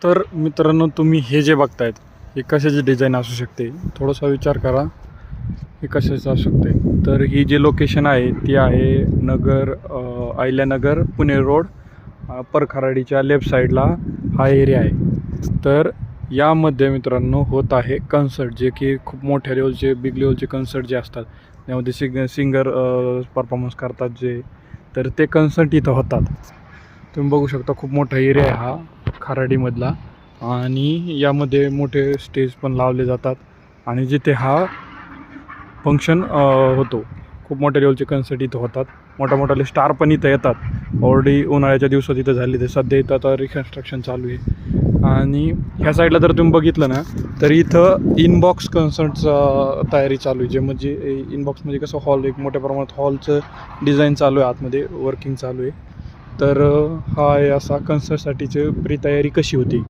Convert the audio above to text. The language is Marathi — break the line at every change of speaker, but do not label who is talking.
तर मित्रांनो, तुम्ही हे जे बघतायत हे कशाची डिझाईन असू शकते, थोडासा विचार करा. हे कशाचं असू शकते. तर ही जी लोकेशन आहे ती आहे अहिल्यानगर पुणे रोड, परखराडीच्या लेफ्ट साईडला हा एरिया आहे. तर यामध्ये मित्रांनो होत आहे कन्सर्ट, जे की खूप मोठ्या लेवलचे बिग लेवलचे कन्सर्ट जे असतात त्यामध्ये सिंगर परफॉर्मन्स करतात जे, तर ते कन्सर्ट इथं होतात. तुम्ही बघू शकता खूप मोठा एरिया आहे हा खराडीमधला, आणि यामध्ये मोठे स्टेज पण लावले जातात आणि जिथे हा फंक्शन होतो. खूप मोठ्या लेवलचे कन्सर्ट इथं होतात. मोठ्याले स्टार पण इथं येतात. ऑलरेडी उन्हाळ्याच्या दिवसात इथं झाले, ते सध्या इथं आता रिकन्स्ट्रक्शन चालू आहे. आणि ह्या साईडला जर तुम्ही बघितलं ना, तर इथं इनबॉक्स कन्सर्टचं तयारी चालू आहे. जे म्हणजे इनबॉक्स म्हणजे कसं हॉल, एक मोठ्या प्रमाणात हॉलचं डिझाईन चालू आहे, आतमध्ये वर्किंग चालू आहे. तर हा आहे असा कन्सर्टसाठीची प्री तयारी कशी होती.